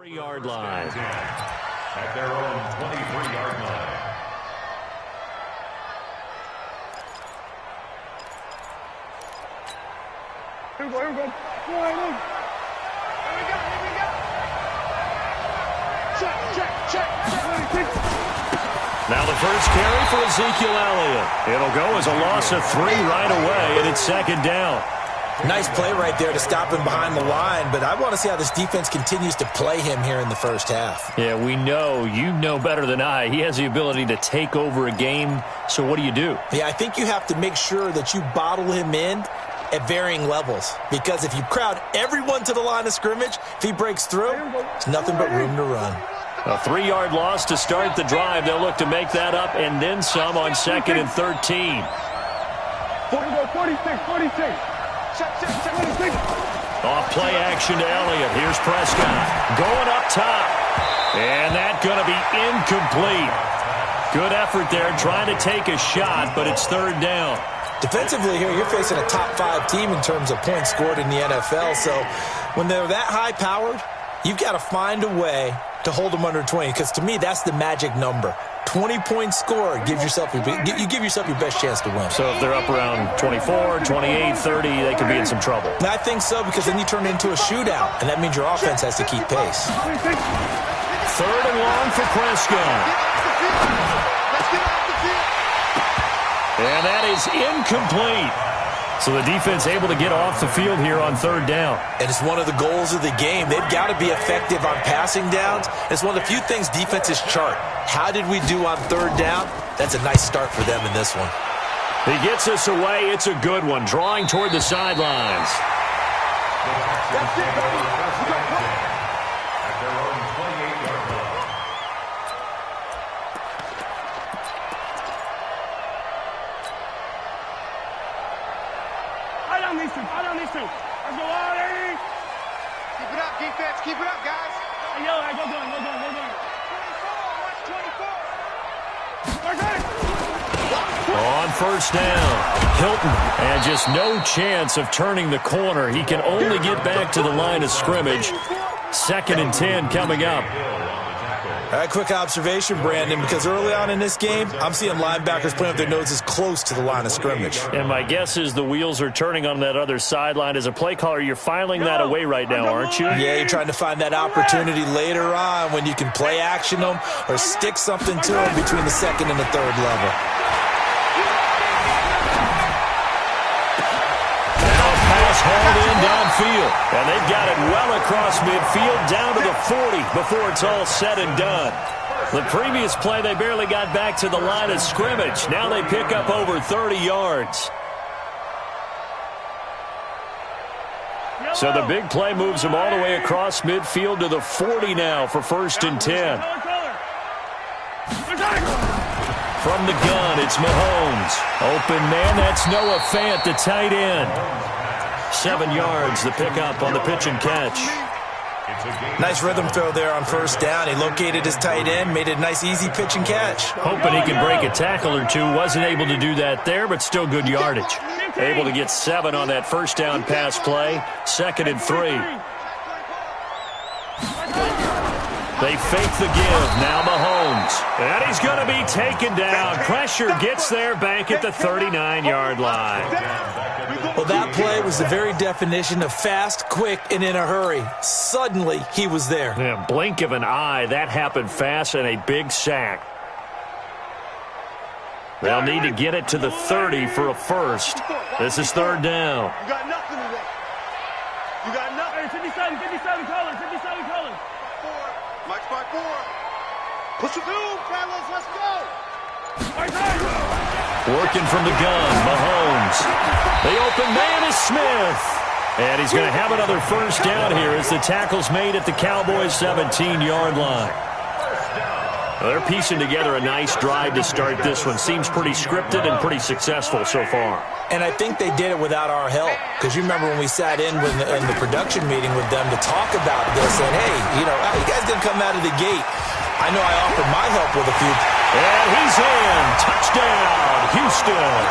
3-yard line. At their own 23-yard line. Here we go. Here we go. Now the first carry for Ezekiel Elliott. It'll go as a loss of 3 right away, and it's second down. Nice play right there to stop him behind the line, but I want to see how this defense continues to play him here in the first half. Yeah, we know. You know better than I. He has the ability to take over a game, so what do you do? Yeah, I think you have to make sure that you bottle him in at varying levels, because if you crowd everyone to the line of scrimmage, if he breaks through, there's nothing but room to run. A 3-yard loss to start the drive. They'll look to make that up and then some on 2nd and 13. 46. Off play action to Elliott. Here's Prescott going up top. And that's going to be incomplete. Good effort there trying to take a shot, but it's third down. Defensively here, you're facing a top 5 team in terms of points scored in the NFL. So when they're that high-powered, you've got to find a way to hold them under 20, because to me, that's the magic number. 20 points scored, you give yourself your best chance to win. So if they're up around 24, 28, 30, they could be in some trouble. And I think so, because then you turn it into a shootout, and that means your offense has to keep pace. 3rd and long for Prescott. And that is incomplete. So the defense able to get off the field here on 3rd down. And it's one of the goals of the game. They've got to be effective on passing downs. It's one of the few things defenses chart. How did we do on 3rd down? That's a nice start for them in this one. He gets us away. It's a good one. Drawing toward the sidelines. That's it, baby. At their own 28-yard line. I don't need to. Let's go, Ollie. Keep it up, defense. Keep it up, guys. Hey, yo, go down. 24. On 1st down, Hilton, and just no chance of turning the corner. He can only get back to the line of scrimmage. 2nd and 10 coming up. All right, quick observation, Brandon, because early on in this game, I'm seeing linebackers playing with their noses close to the line of scrimmage. And my guess is the wheels are turning on that other sideline. As a play caller, you're filing that away right now, aren't you? Yeah, you're trying to find that opportunity later on when you can play action them or stick something to them between the 2nd and the 3rd level. Hauled in downfield, and they've got it well across midfield down to the 40 before it's all said and done. The previous play, they barely got back to the line of scrimmage. Now they pick up over 30 yards. So the big play moves them all the way across midfield to the 40 now for 1st and 10. From the gun, it's Mahomes. Open man, that's Noah Fant, the tight end. 7 yards, the pickup on the pitch and catch. Nice rhythm throw there on 1st down. He located his tight end, made it a nice, easy pitch and catch. Hoping he can break a tackle or two. Wasn't able to do that there, but still good yardage. Able to get 7 on that 1st down pass play. 2nd and 3. They fake the give. Now Mahomes. And he's going to be taken down. Pressure gets there back at the 39-yard line. Well, that play was the very definition of fast, quick, and in a hurry. Suddenly, he was there. Yeah, blink of an eye. That happened fast and a big sack. They'll need to get it to the 30 for a first. This is 3rd down. You got nothing today. You got nothing. 57 colors. 57 colors. 4. Mike's by 4. Push it through, fellas. Let's go. Working from the gun, Mahomes. The open man is Smith. And he's going to have another 1st down here as the tackle's made at the Cowboys' 17-yard line. Well, they're piecing together a nice drive to start this one. Seems pretty scripted and pretty successful so far. And I think they did it without our help. Because you remember when we sat in the production meeting with them to talk about this. And, hey, you guys didn't come out of the gate. I know I offered my help with a few. And he's in. Touchdown, Houston.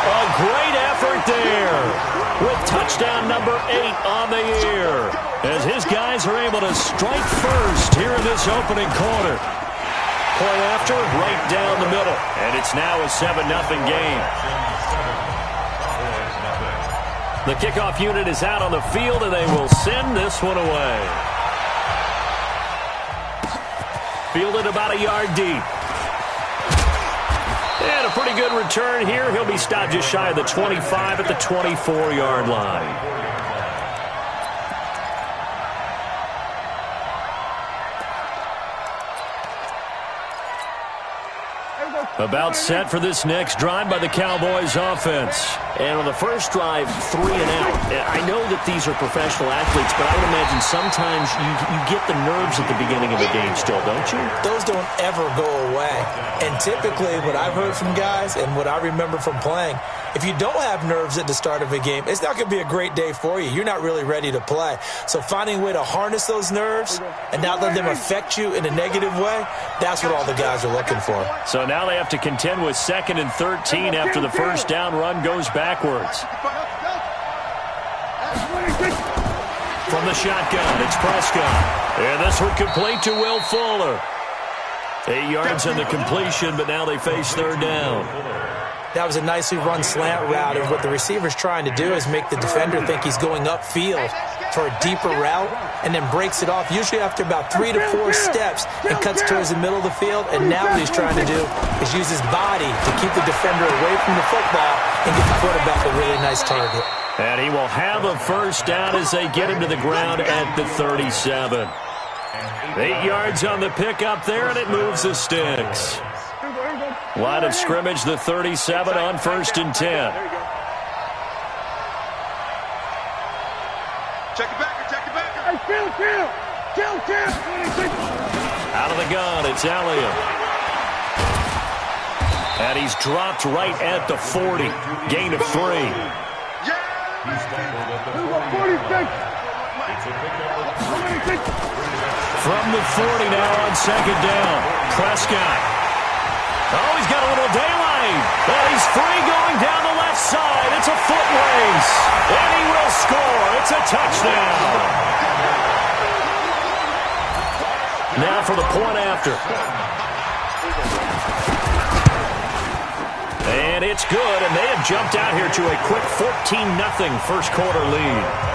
A great effort there with touchdown number 8 on the year as his guys are able to strike first here in this opening quarter. Point after, right down the middle, and it's now a 7-0 game. The kickoff unit is out on the field, and they will send this one away. Fielded about a yard deep. And a pretty good return here. He'll be stopped just shy of the 25 at the 24-yard line. About set for this next drive by the Cowboys offense. And on the first drive, 3 and out. I know that these are professional athletes, but I would imagine sometimes you get the nerves at the beginning of a game still, don't you? Those don't ever go away. And typically what I've heard from guys and what I remember from playing, if you don't have nerves at the start of a game, it's not going to be a great day for you. You're not really ready to play. So finding a way to harness those nerves and not let them affect you in a negative way, that's what all the guys are looking for. So now they have to contend with 2nd and 13 after the first down run goes backwards. From the shotgun, it's Prescott. And this one complete to Will Fuller. 8 yards on the completion, but now they face 3rd down. That was a nicely run slant route, and what the receiver's trying to do is make the defender think he's going upfield for a deeper route and then breaks it off, usually after about 3 to 4 steps, and cuts towards the middle of the field. And now what he's trying to do is use his body to keep the defender away from the football and get the quarterback a really nice target. And he will have a first down as they get him to the ground at the 37. 8 yards on the pickup there, and it moves the sticks. Line of scrimmage, the 37 on 1st and 10. Check it back, check it back. Kill. Out of the gun, it's Elliott. And he's dropped right at the 40. Gain of 3. From the 40 now on 2nd down. Prescott. Oh, he's got a little daylight. And he's free going down the left side. It's a foot race. And he will score. It's a touchdown. Now for the point after. And it's good, and they have jumped out here to a quick 14-0 first quarter lead.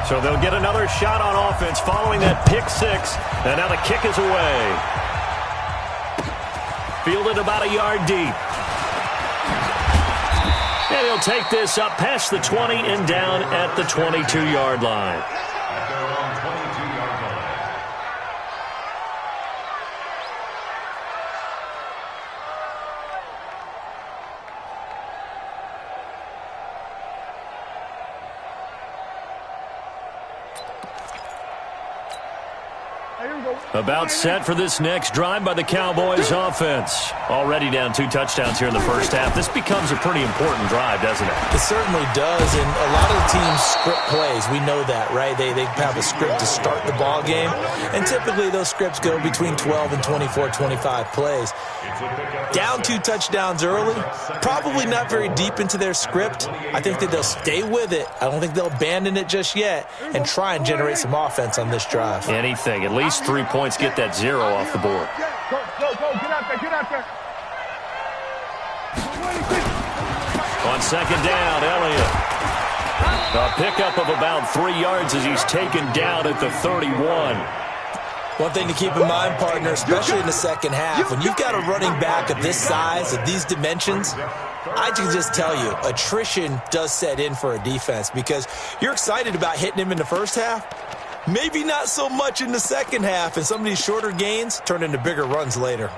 So they'll get another shot on offense following that pick 6. And now the kick is away. Fielded about a yard deep. And he'll take this up past the 20 and down at the 22-yard line. About set for this next drive by the Cowboys offense. Already down 2 touchdowns here in the first half. This becomes a pretty important drive, doesn't it? It certainly does, and a lot of the teams script plays. We know that, right? They have a script to start the ball game, and typically those scripts go between 12 and 24, 25 plays. Down 2 touchdowns early, probably not very deep into their script. I think that they'll stay with it. I don't think they'll abandon it just yet and try and generate some offense on this drive. Anything, at least 3 points, get that 0 off the board. Go, get out there. On 2nd down, Elliott. A pickup of about 3 yards as he's taken down at the 31. One thing to keep in mind, partner, especially in the second half, when you've got a running back of this size, of these dimensions, I can just tell you, attrition does set in for a defense because you're excited about hitting him in the first half. Maybe not so much in the second half, and some of these shorter gains turn into bigger runs later.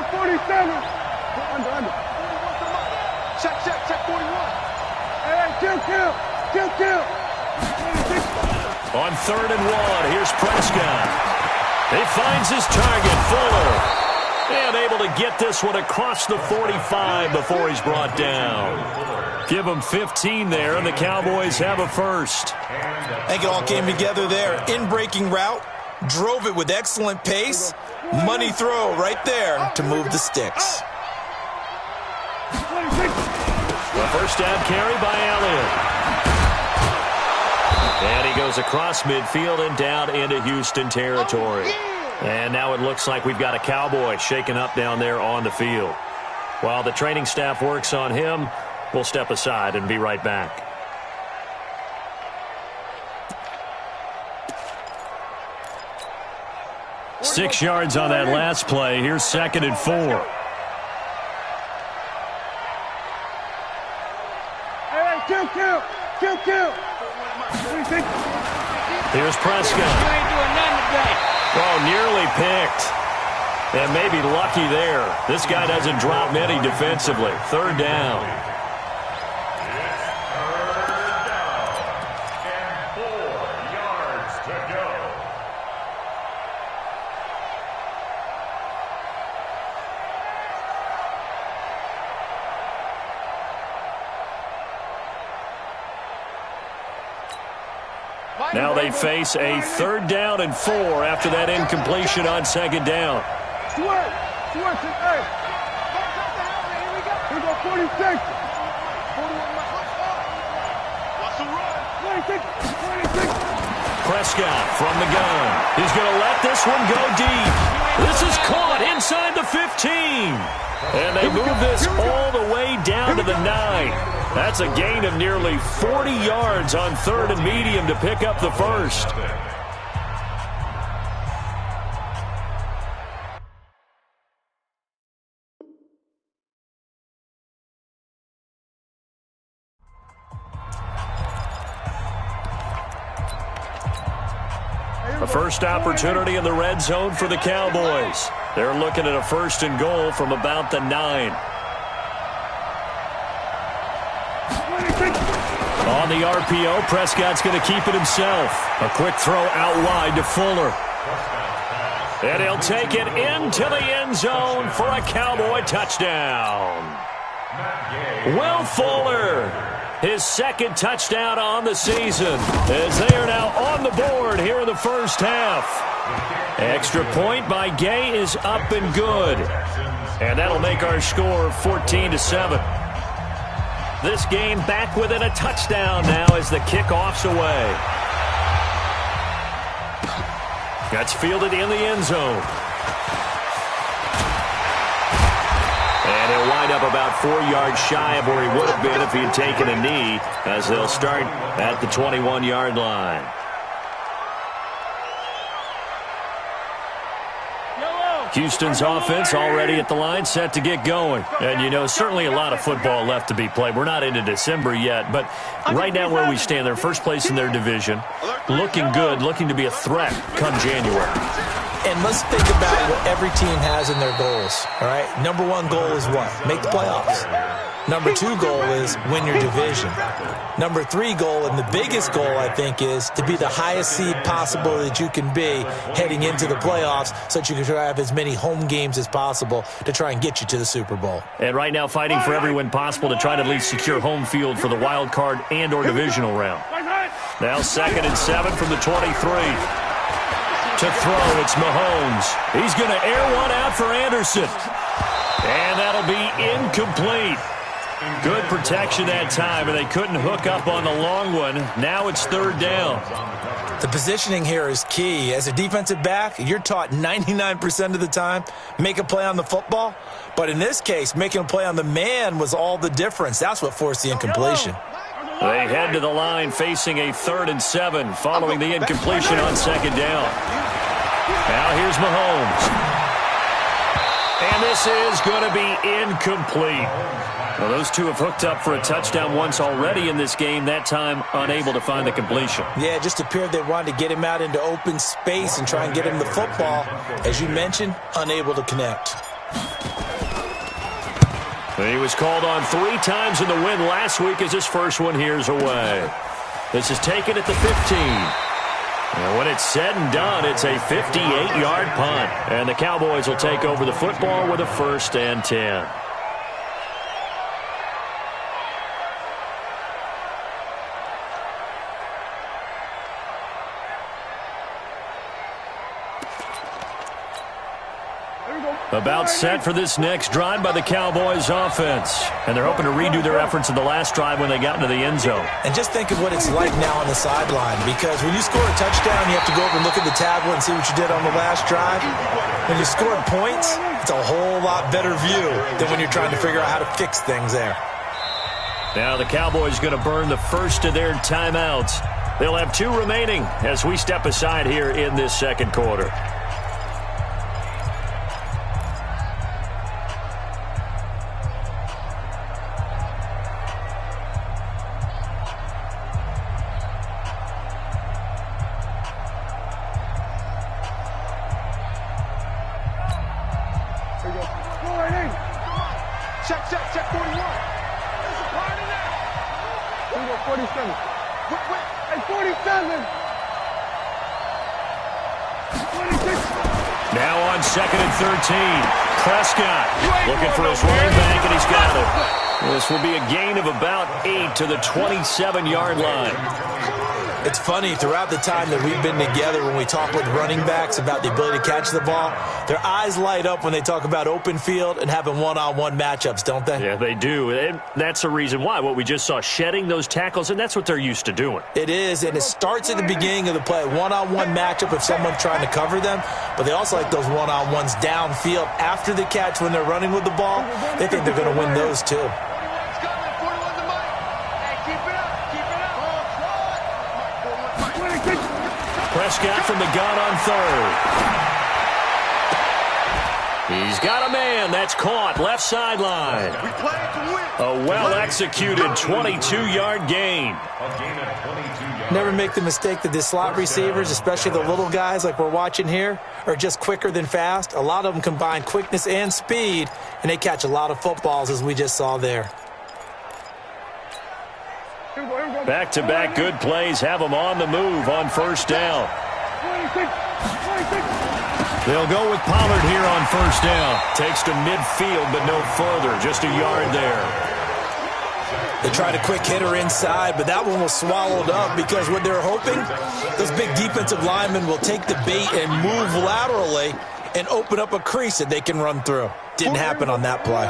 47. Under. Check 41. Hey, kill. 26. On 3rd and 1, here's Prescott. He finds his target, Fuller. And able to get this one across the 45 before he's brought down. Give him 15 there, and the Cowboys have a first. I think it all came together there. In-breaking route, drove it with excellent pace. Money throw right there to move the sticks. The first down carry by Elliott. And he goes across midfield and down into Houston territory. And now it looks like we've got a Cowboy shaken up down there on the field. While the training staff works on him, we'll step aside and be right back. Six yards on that last play. Here's 2nd and 4. Hey, kill. Here's Prescott. You ain't doing nothing today. Oh, nearly picked. And maybe lucky there. This guy doesn't drop many defensively. 3rd down. And 4 yards to go. Now they face a 3rd down and 4 after that incompletion on 2nd down. Switch. Hey. Here we go, 46. 26. Prescott from the gun. He's going to let this one go deep. This is caught inside the 15. And they move this all the way down to the 9. That's a gain of nearly 40 yards on 3rd and medium to pick up the first. A first opportunity in the red zone for the Cowboys. They're looking at a 1st and goal from about the 9. On the RPO, Prescott's going to keep it himself. A quick throw out wide to Fuller. And he'll take it into the end zone for a Cowboy touchdown. Will Fuller, his 2nd touchdown on the season, as they are now on the board here in the first half. Extra point by Gay is up and good. And that'll make our score 14-7. This game back within a touchdown now as the kickoff's away. That's fielded in the end zone. And he'll wind up about 4 yards shy of where he would have been if he had taken a knee, as they'll start at the 21-yard line. Houston's offense already at the line, set to get going. And, you know, certainly a lot of football left to be played. We're not into December yet, but right now where we stand, they're first place in their division, looking good, looking to be a threat come January. And let's think about what every team has in their goals, all right? Number 1 goal is what? Make the playoffs. Number 2 goal is win your division. Number 3 goal, and the biggest goal, I think, is to be the highest seed possible that you can be heading into the playoffs so that you can try to have as many home games as possible to try and get you to the Super Bowl. And right now fighting for every win possible to try to at least secure home field for the wild card and or divisional round. Now 2nd and 7 from the 23. To throw, it's Mahomes. He's going to air one out for Anderson. And that'll be incomplete. Good protection that time, and they couldn't hook up on the long one. Now it's 3rd down. The positioning here is key. As a defensive back, you're taught 99% of the time, make a play on the football. But in this case, making a play on the man was all the difference. That's what forced the incompletion. They head to the line facing a 3rd and 7 following the incompletion on 2nd down. Now here's Mahomes. And this is going to be incomplete. Well, those two have hooked up for a touchdown once already in this game, that time unable to find the completion. Yeah, it just appeared they wanted to get him out into open space and try and get him the football. As you mentioned, unable to connect. He was called on 3 times in the win last week as his first one here's away. This is taken at the 15. And when it's said and done, it's a 58-yard punt. And the Cowboys will take over the football with a 1st and 10. About set for this next drive by the Cowboys offense. And they're hoping to redo their efforts in the last drive when they got into the end zone. And just think of what it's like now on the sideline, because when you score a touchdown, you have to go over and look at the tablet and see what you did on the last drive. When you scored points, it's a whole lot better view than when you're trying to figure out how to fix things there. Now the Cowboys going to burn the first of their timeouts. They'll have 2 remaining as we step aside here in this second quarter. Check 41. There's a party now. Here we go, 47. Wait. Hey, 47. 26. Now on 2nd and 13. Prescott looking for his running back, and he's got it. This will be a gain of about 8 to the 27-yard line. It's funny, throughout the time that we've been together, when we talk with running backs about the ability to catch the ball, their eyes light up when they talk about open field and having one-on-one matchups, don't they? Yeah, they do. And that's the reason why. What we just saw, shedding those tackles, and that's what they're used to doing. It is, and it starts at the beginning of the play. One-on-one matchup if someone's trying to cover them, but they also like those one-on-ones downfield after the catch when they're running with the ball. They think they're going to win those too. Prescott from the gun on 3rd. He's got a man. That's caught. Left sideline. A well-executed 22-yard gain. Never make the mistake that the slot receivers, especially the little guys like we're watching here, are just quicker than fast. A lot of them combine quickness and speed, and they catch a lot of footballs, as we just saw there. Back-to-back good plays have them on the move on 1st down. They'll go with Pollard here on 1st down. Takes to midfield, but no further. Just a yard there. They tried a quick hitter inside, but that one was swallowed up because what they're hoping, those big defensive linemen will take the bait and move laterally and open up a crease that they can run through. Didn't happen on that play.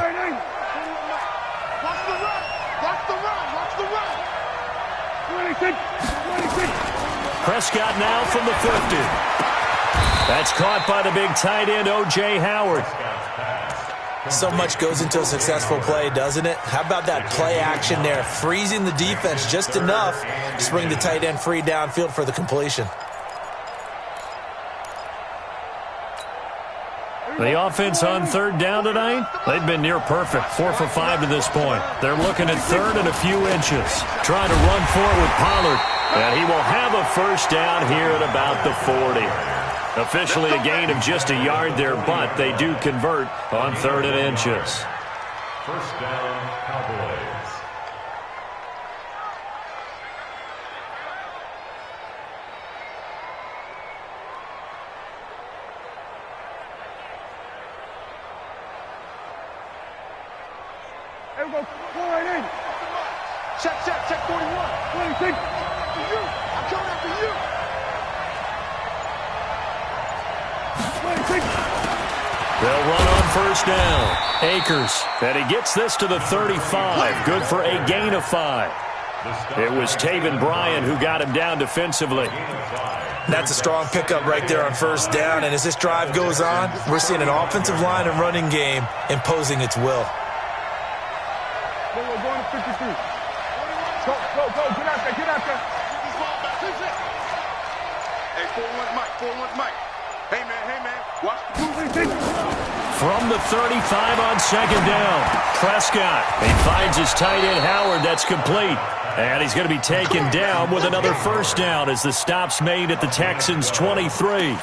Prescott now from the 50. That's caught by the big tight end, O.J. Howard. So much goes into a successful play, doesn't it? How about that play action there? Freezing the defense just enough to bring the tight end free downfield for the completion. The offense on 3rd down tonight, they've been near perfect, 4 for 5 to this point. They're looking at 3rd and a few inches. Trying to run for it with Pollard, and he will have a 1st down here at about the 40. Officially a gain of just a yard there, but they do convert on 3rd and inches. 1st down, Cowboys. Here we go, 4-8. Check 41. 26. For you. I'm coming after you. 26. They'll run on 1st down. Akers, and he gets this to the 35. Good for a gain of 5. It was Taven Bryan who got him down defensively. That's a strong pickup right there on 1st down, and as this drive goes on, we're seeing an offensive line and running game imposing its will. We're going to 53. Go, get out there. Hey, 4-1 Mike. Hey, man, watch the move. from the 35 on second down. Prescott, he finds his tight end Howard. That's complete. And he's going to be taken down with another first down as the stop's made at the Texans' 23.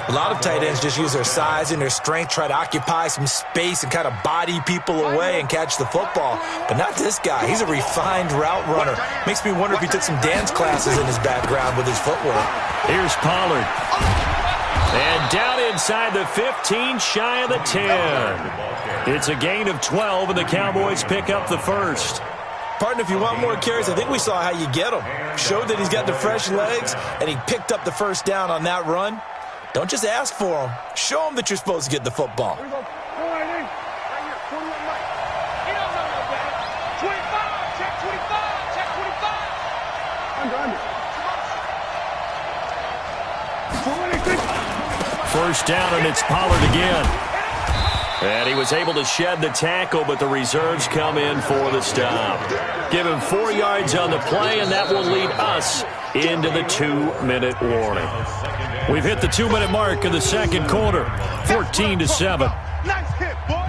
A lot of tight ends just use their size and their strength, try to occupy some space and kind of body people away and catch the football. But not this guy. He's a refined route runner. Makes me wonder if he took some dance classes in his background with his footwork. Here's Pollard. And down inside the 15, shy of the 10. It's a gain of 12, and the Cowboys pick up the first. Partner, if you want more carries, I think we saw how you get him. Showed that he's got the fresh legs, and he picked up the first down on that run. Don't just ask for him. Show him that you're supposed to get the football. Here we go. Right here. 21 Mike. He don't know no better. 25. Check 25. Check 25. Under. First down, and it's Pollard again. And he was able to shed the tackle, but the reserves come in for the stop. Give him 4 yards on the play, and that will lead us into the 2-minute warning. We've hit the 2-minute mark of the second quarter, 14-7. Nice hit, boy.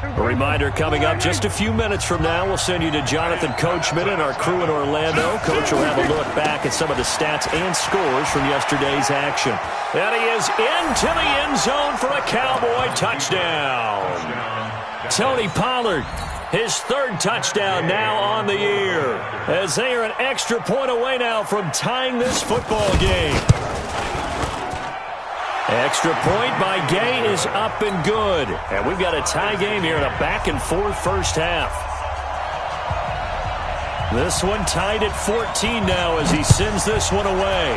A reminder coming up just a few minutes from now, we'll send you to Jonathan Coachman and our crew in Orlando. Coach will have a look back at some of the stats and scores from yesterday's action. And he is into the end zone for a Cowboy touchdown. Tony Pollard, his 3rd touchdown now on the year, as they are an extra point away now from tying this football game. Extra point by Gay is up and good. And we've got a tie game here in a back-and-forth first half. This one tied at 14 now as he sends this one away.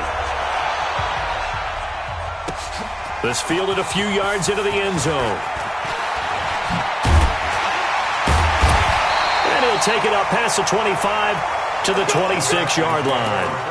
This fielded a few yards into the end zone. And he'll take it up past the 25 to the 26-yard line.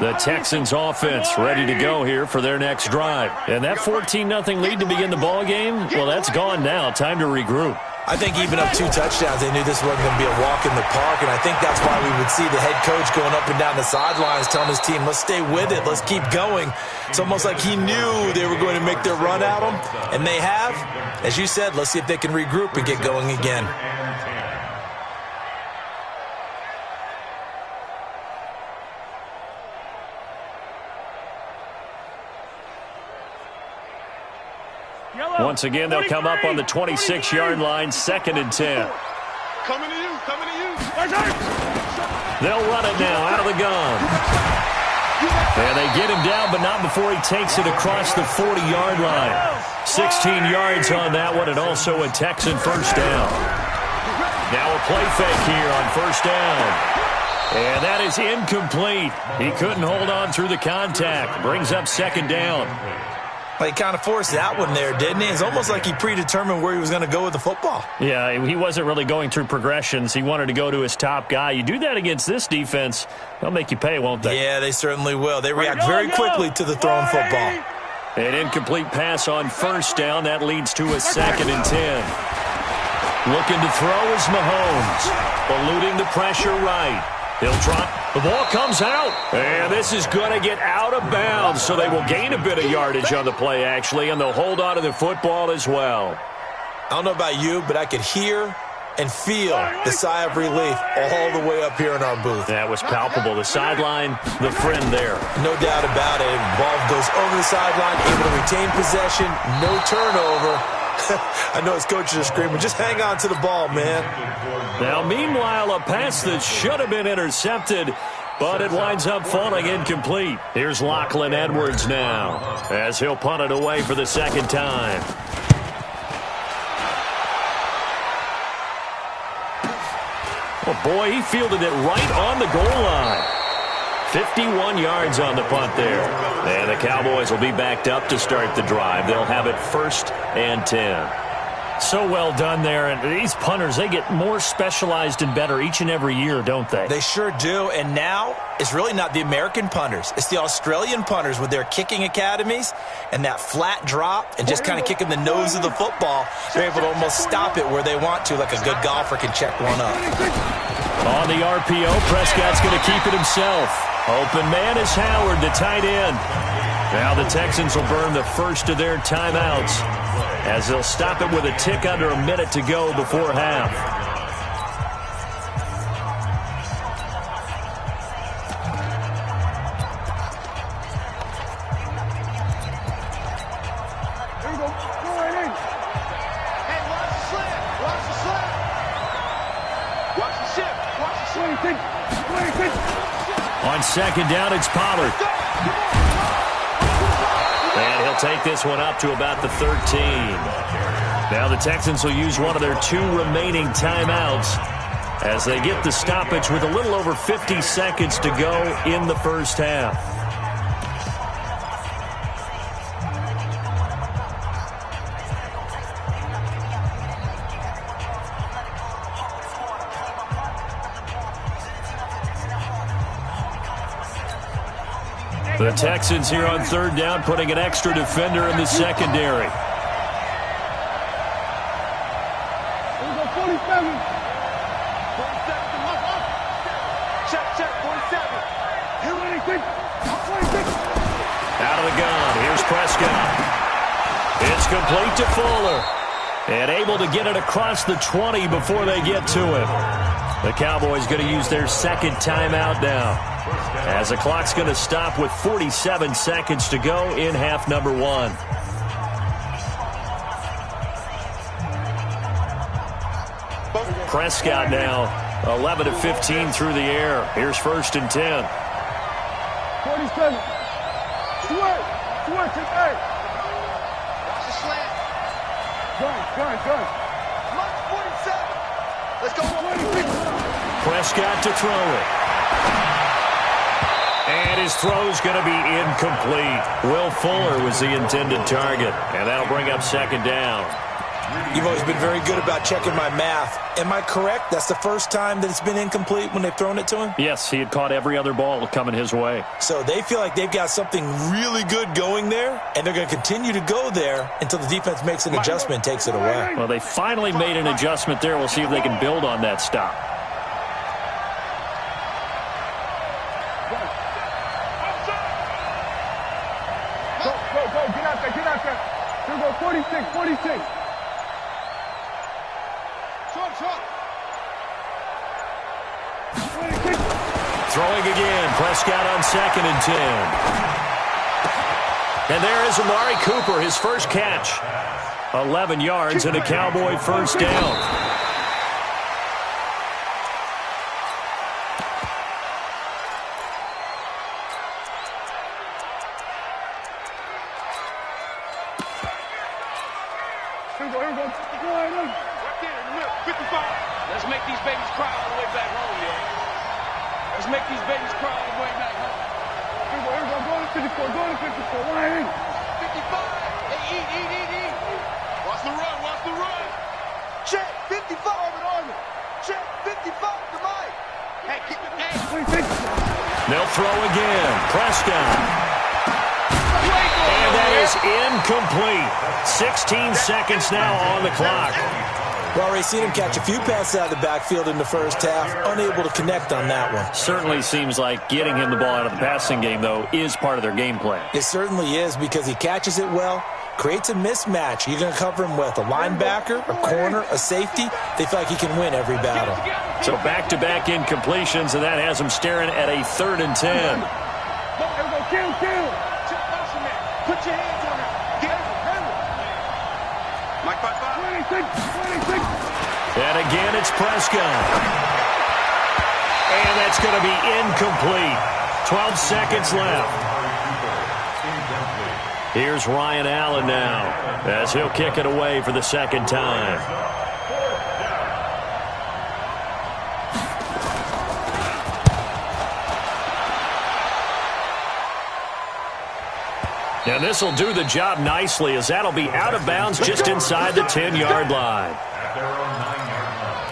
The Texans offense ready to go here for their next drive. And that 14-0 lead to begin the ball game, well, that's gone now. Time to regroup. I think even up 2 touchdowns, they knew this wasn't going to be a walk in the park, and I think that's why we would see the head coach going up and down the sidelines telling his team, let's stay with it, let's keep going. It's almost like he knew they were going to make their run at him, and they have. As you said, let's see if they can regroup and get going again. Once again, they'll come up on the 26-yard line, 2nd and 10. Coming to you, coming to you. They'll run it now out of the gun. And they get him down, but not before he takes it across the 40-yard line. 16 yards on that one, and also a Texan first down. Now a play fake here on first down. And that is incomplete. He couldn't hold on through the contact. Brings up 2nd down. Well, he kind of forced that one there, didn't he? It's almost like he predetermined where he was going to go with the football. Yeah, he wasn't really going through progressions. He wanted to go to his top guy. You do that against this defense, they'll make you pay, won't they? Yeah, they certainly will. They react very quickly to the thrown football. An incomplete pass on first down. That leads to a 2nd and 10. Looking to throw is Mahomes. Eluding the pressure right. He'll drop. The ball comes out. And this is going to get out of bounds, so they will gain a bit of yardage on the play, actually, and they'll hold on to the football as well. I don't know about you, but I could hear and feel the sigh of relief all the way up here in our booth. That was palpable. The sideline, the friend there. No doubt about it. Ball goes over the sideline, able to retain possession, no turnover. I know his coaches are screaming, just hang on to the ball, man. Now, meanwhile, a pass that should have been intercepted, but it winds up falling incomplete. Here's Lachlan Edwards now, as he'll punt it away for the 2nd time. Oh, boy, he fielded it right on the goal line. 51 yards on the punt there. And the Cowboys will be backed up to start the drive. They'll have it 1st and 10. So well done there. And these punters, they get more specialized and better each and every year, don't they? They sure do. And now it's really not the American punters. It's the Australian punters with their kicking academies and that flat drop and just kind of kicking the nose of the football. They're able to almost stop it where they want to, like a good golfer can check one up. On the RPO, Prescott's going to keep it himself. Open man is Howard, the tight end. Now the Texans will burn the first of their timeouts as they'll stop it with a tick under a minute to go before half. There you go. Go right in. Hey, watch the slant. Watch the slant. Watch the shift. Watch the shift. On second down, it's Pollard. And he'll take this one up to about the 13. Now the Texans will use one of their 2 remaining timeouts as they get the stoppage with a little over 50 seconds to go in the first half. The Texans here on third down, putting an extra defender in the secondary. There you go, 47. 47 to move up. Check, 47. Here, 26. 26. Out of the gun, here's Prescott. It's complete to Fuller. And able to get it across the 20 before they get to him. The Cowboys going to use their second timeout now, as the clock's going to stop with 47 seconds to go in half number 1. Prescott now 11 of 15 through the air. Here's first and 10. 47. Sweat. Check 8. Watch the slant. Gun. Come on, 47. Let's go. 26. Prescott to throw it. And his throw's going to be incomplete. Will Fuller was the intended target, and that'll bring up second down. You've always been very good about checking my math. Am I correct? That's the first time that it's been incomplete when they've thrown it to him? Yes, he had caught every other ball coming his way. So they feel like they've got something really good going there, and they're going to continue to go there until the defense makes an adjustment and takes it away. Well, they finally made an adjustment there. We'll see if they can build on that stop. Go. Get out there. Here we go, 46. Truck. 26. Throwing again. Prescott on second and 10. And there is Amari Cooper, his first catch. 11 yards and a Cowboy first down. Here we go. Go right in. Right there in the middle. 55. Let's make these babies cry all the way back home, yo. Let's make these babies cry all the way back home. Here we go. Go to 54. Right in. 55. Hey, eat. Watch the run. Check. 55 on it. Check. 55 to Mike. Hey, keep it. Hey. 26. They'll throw again. Prescott. And that is incomplete. 16 seconds now on the clock. Well, already seen him catch a few passes out of the backfield in the first half. Unable to connect on that one. Certainly seems like getting him the ball out of the passing game, though, is part of their game plan. It certainly is, because he catches it well, creates a mismatch. You're going to cover him with a linebacker, a corner, a safety. They feel like he can win every battle. So back-to-back incompletions, and that has him staring at a 3rd and 10. Here we go. Kill. Put your hands on it. Get it. Mike, 26. And again, it's Prescott. And that's going to be incomplete. 12 seconds left. Here's Ryan Allen now, as he'll kick it away for the second time. And this will do the job nicely, as that'll be out of bounds just inside the 10-yard line. At their own 9-yard line.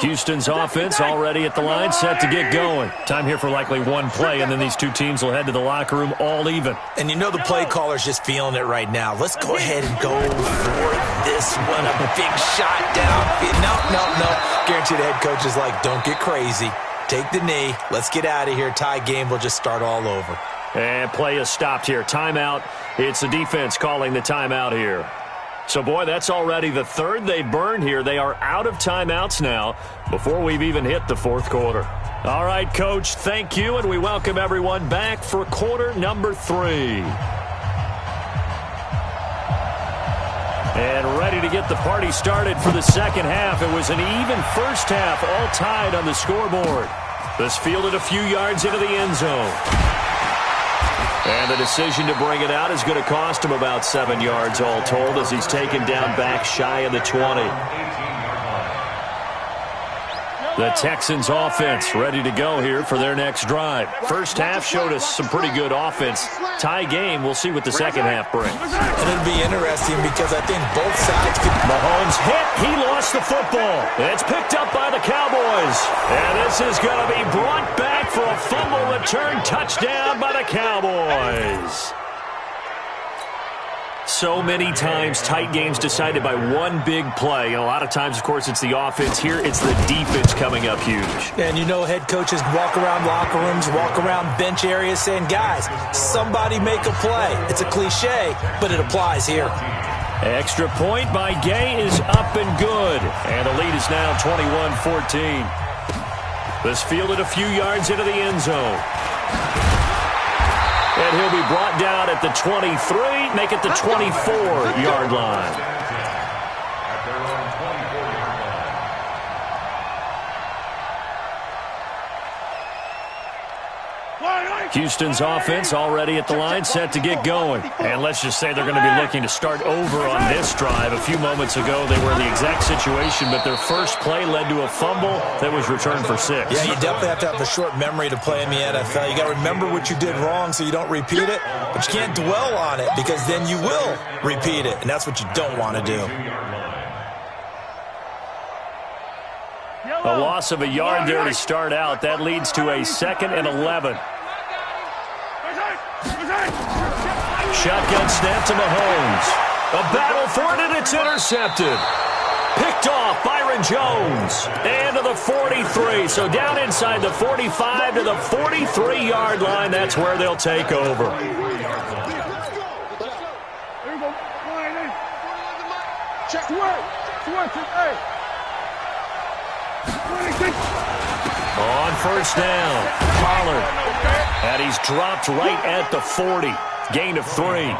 Houston's offense already at the line, set to get going. Time here for likely one play, and then these two teams will head to the locker room all even. And you know the play caller's just feeling it right now. Let's go ahead and go for this one. A big shot down. No. Guaranteed the head coach is like, don't get crazy. Take the knee. Let's get out of here. Tie game. We'll just start all over. And play is stopped here. Timeout. It's the defense calling the timeout here. So, boy, that's already the third they burned here. They are out of timeouts now before we've even hit the fourth quarter. All right, Coach, thank you, and we welcome everyone back for quarter number 3. And ready to get the party started for the second half. It was an even first half, all tied on the scoreboard. This fielded a few yards into the end zone. And the decision to bring it out is going to cost him about 7 yards all told, as he's taken down back shy of the 20. The Texans offense ready to go here for their next drive. First half showed us some pretty good offense. Tie game, we'll see what the second half brings. And it'll be interesting because I think both sides could... Mahomes hit. He lost the football. It's picked up by the Cowboys. And this is going to be brought back for a fumble return touchdown by the Cowboys. So many times, tight games decided by one big play. And a lot of times, of course, it's the offense. Here, it's the defense coming up huge. And you know head coaches walk around locker rooms, walk around bench areas saying, guys, somebody make a play. It's a cliche, but it applies here. Extra point by Gay is up and good. And the lead is now 21-14. This fielded a few yards into the end zone. And he'll be brought down at the 23, make it the 24-yard line. At their own 24-yard line. Houston's offense already at the line, set to get going. And let's just say they're going to be looking to start over on this drive. A few moments ago, they were in the exact situation, but their first play led to a fumble that was returned for 6. Yeah, you definitely have to have a short memory to play in the NFL. You got to remember what you did wrong so you don't repeat it, but you can't dwell on it because then you will repeat it, and that's what you don't want to do. A loss of a yard there to start out. That leads to a 2nd and 11. Shotgun snap to Mahomes. A battle for it, and it's intercepted. Picked off Byron Jones. And to the 43. So down inside the 45 to the 43-yard line. That's where they'll take over. On first down, Pollard. And he's dropped right at the 40. Gain of 3.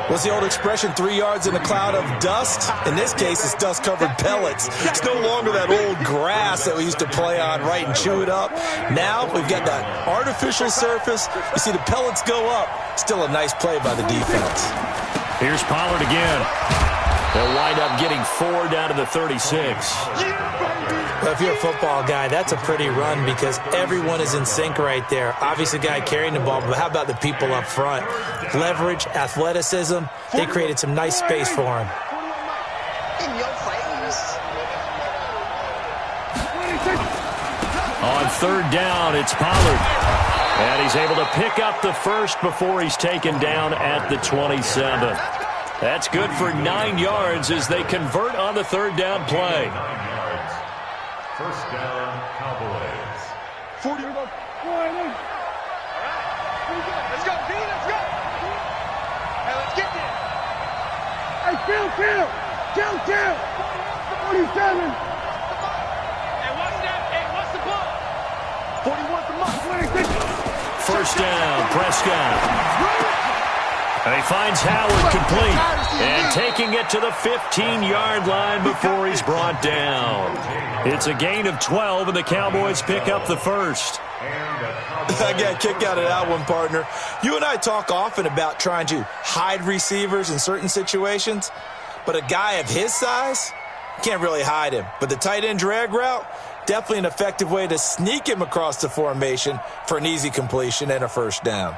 What's the old expression, 3 yards in a cloud of dust? In this case, it's dust-covered pellets. It's no longer that old grass that we used to play on, right, and chew it up. Now we've got that artificial surface. You see the pellets go up. Still a nice play by the defense. Here's Pollard again. They'll wind up getting 4 down to the 36. Well, if you're a football guy, that's a pretty run because everyone is in sync right there. Obviously, the guy carrying the ball, but how about the people up front? Leverage, athleticism, they created some nice space for him. In your face. On third down, it's Pollard. And he's able to pick up the first before he's taken down at the 27. That's good for 9 yards as they convert on the third down play. 9 yards. First down, Cowboys. 40. Let's go, D. Let's go. Hey, let's get there. Hey, Kill. 47. Hey, what's that? Hey, what's the ball? 41's the mark. 26. First down, Prescott. And he finds Howard complete. And taking it to the 15-yard line before he's brought down. It's a gain of 12, and the Cowboys pick up the first. I got a kick out of that one, partner. You and I talk often about trying to hide receivers in certain situations, but a guy of his size, can't really hide him. But the tight end drag route, definitely an effective way to sneak him across the formation for an easy completion and a first down.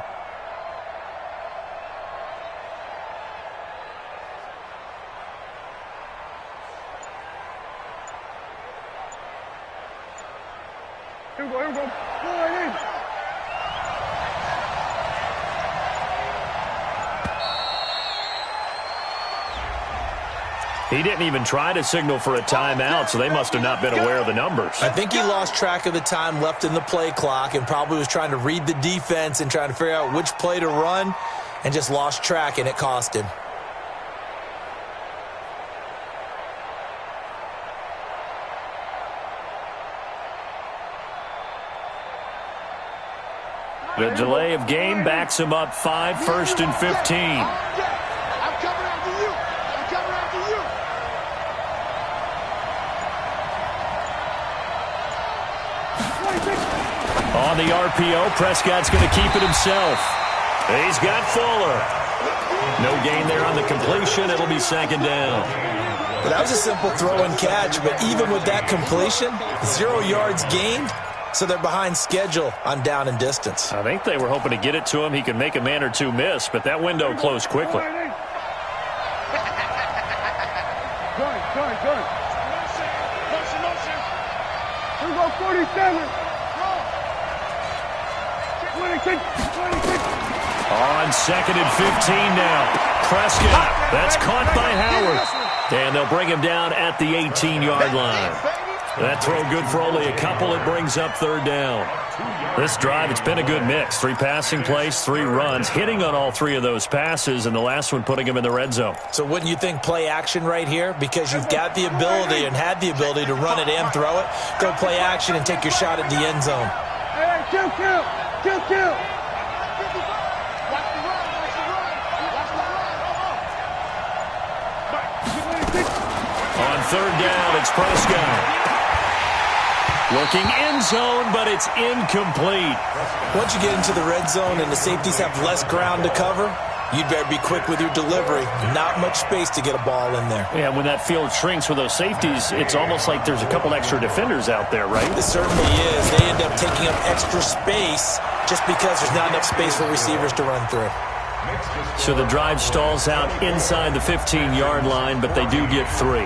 Here we go, here we go. Go right in. He didn't even try to signal for a timeout, so they must have not been aware of the numbers. I think he lost track of the time left in the play clock and probably was trying to read the defense and trying to figure out which play to run and just lost track, and it cost him. The delay of game backs him up 5, 1st and 15. I'm coming after you. I'm coming after you. On the RPO, Prescott's going to keep it himself. He's got Fuller. No gain there on the completion. It'll be second down. But that was a simple throw and catch, but even with that completion, 0 yards gained, so they're behind schedule on down and distance. I think they were hoping to get it to him. He could make a man or two miss, but that window closed quickly. Good. Motion. Here we go, 47. 26. On 2nd and 15 now. Prescott. That's caught by Howard. And they'll bring him down at the 18-yard line. That throw good for only a couple. It brings up 3rd down. This drive, it's been a good mix. 3 passing plays, 3 runs, hitting on all 3 of those passes, and the last one putting him in the red zone. So wouldn't you think play action right here? Because you've got the ability and had the ability to run it and throw it. Go play action and take your shot at the end zone. Hey, kill. Watch the run. On 3rd down, it's Prescott. Looking end zone, but it's incomplete. Once you get into the red zone and the safeties have less ground to cover, you'd better be quick with your delivery. Not much space to get a ball in there. Yeah, when that field shrinks with those safeties, it's almost like there's a couple extra defenders out there, right? It certainly is. They end up taking up extra space just because there's not enough space for receivers to run through. So the drive stalls out inside the 15-yard line, but they do get 3.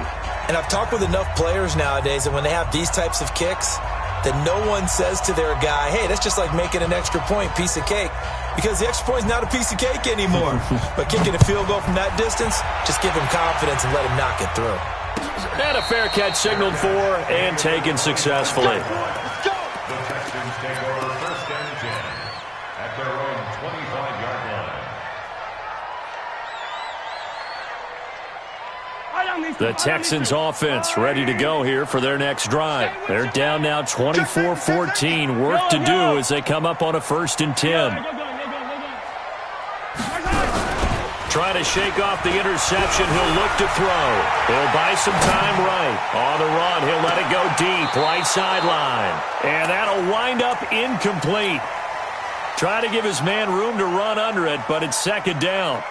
And I've talked with enough players nowadays that when they have these types of kicks, that no one says to their guy, hey, that's just like making an extra point, piece of cake. Because the extra point is not a piece of cake anymore. But kicking a field goal from that distance, just give him confidence and let him knock it through. And a fair catch signaled for and taken successfully. The Texans take over 1st and 10 at their own 25-yard line. The Texans offense ready to go here for their next drive. They're down now 24-14. Work to do as they come up on a 1st and 10. Trying to shake off the interception. He'll look to throw. He'll buy some time right. On the run, he'll let it go deep. Right sideline. And that'll wind up incomplete. Try to give his man room to run under it, but it's 2nd down.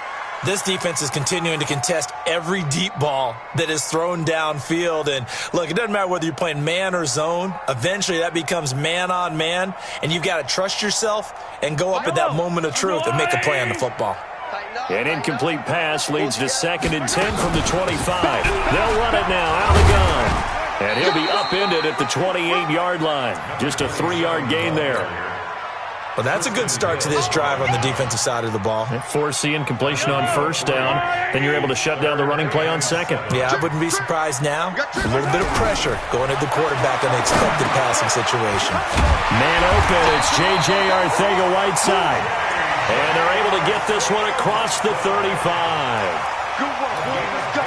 This defense is continuing to contest every deep ball that is thrown downfield. And, look, it doesn't matter whether you're playing man or zone. Eventually, that becomes man-on-man, and you've got to trust yourself and go up at that moment of truth and make a play on the football. An incomplete pass leads to 2nd and 10 from the 25. They'll run it now out of the gun. And he'll be upended at the 28-yard line. Just a 3-yard gain there. Well, that's a good start to this drive on the defensive side of the ball. Force the incompletion on 1st down. Then you're able to shut down the running play on 2nd. Yeah, I wouldn't be surprised now. A little bit of pressure going at the quarterback in the expected passing situation. Man open, it's J.J. Arcega-Whiteside. And they're able to get this one across the 35.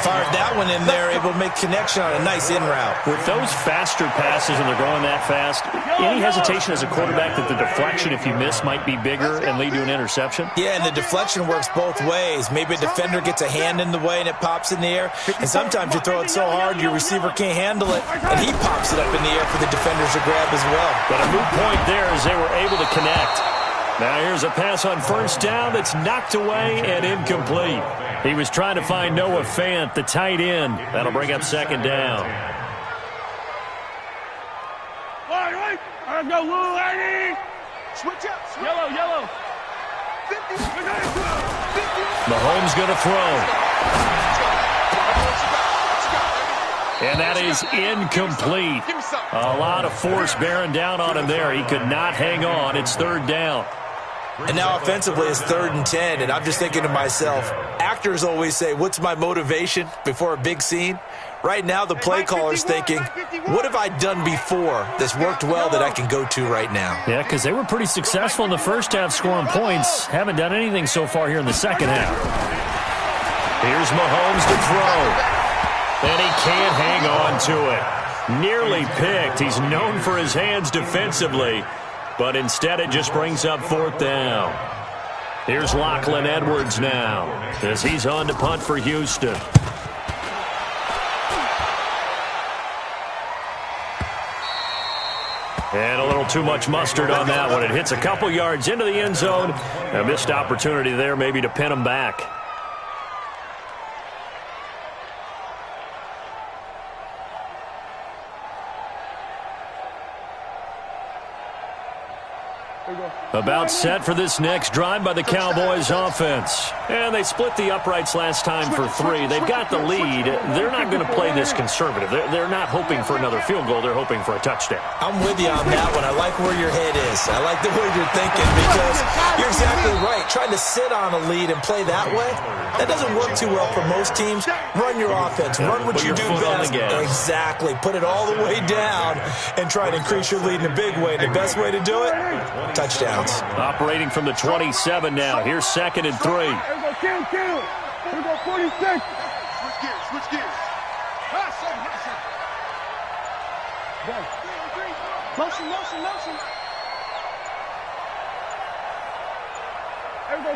Fired that one in there, able to make connection on a nice in route. With those faster passes and they're going that fast, any hesitation as a quarterback that the deflection, if you miss, might be bigger and lead to an interception? Yeah, and the deflection works both ways. Maybe a defender gets a hand in the way and it pops in the air. And sometimes you throw it so hard your receiver can't handle it, and he pops it up in the air for the defenders to grab as well. But a moot point there as they were able to connect. Now here's a pass on first down that's knocked away and incomplete. He was trying to find Noah Fant, the tight end. That'll bring up second down. Right. Let's go, Lou, Eddie. Switch up. Yellow. 50. Mahomes going to throw. And that is incomplete. A lot of force bearing down on him there. He could not hang on. It's third down. And now offensively it's 3rd and 10, and I'm just thinking to myself, actors always say, what's my motivation before a big scene? Right now the play caller's thinking, what have I done before that's worked well that I can go to right now? Yeah, because they were pretty successful in the first half scoring points. Haven't done anything so far here in the second half. Here's Mahomes to throw. And he can't hang on to it. Nearly picked. He's known for his hands defensively. But instead it just brings up 4th down. Here's Lachlan Edwards now as he's on to punt for Houston. And a little too much mustard on that one. It hits a couple yards into the end zone. A missed opportunity there maybe to pin him back. About set for this next drive by the Cowboys offense. And they split the uprights last time for 3. They've got the lead. They're not going to play this conservative. They're not hoping for another field goal. They're hoping for a touchdown. I'm with you on that one. I like where your head is. I like the way you're thinking because you're exactly right. Trying to sit on a lead and play that way, that doesn't work too well for most teams. Run your offense. Run what you do best. Exactly. Put it all the way down and try to increase your lead in a big way. The best way to do it, touchdowns. Operating from the 27 now. Here's 2nd and 3. Here we go, kill. Here we go, 46. Switch gears. Motion. Here we go,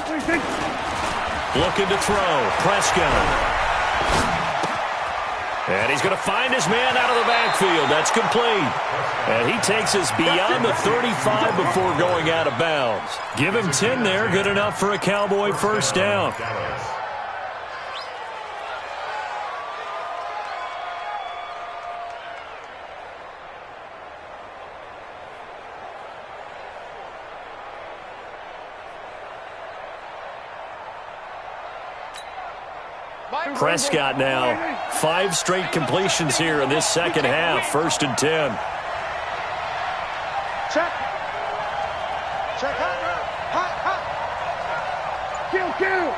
26. Looking to throw. Prescott. And he's going to find his man out of the backfield. That's complete. And he takes us beyond the 35 before going out of bounds. Give him 10 there. Good enough for a Cowboy first down. Prescott now. 5 straight completions here in this second half. 1st and 10. Check. Hot. Kill.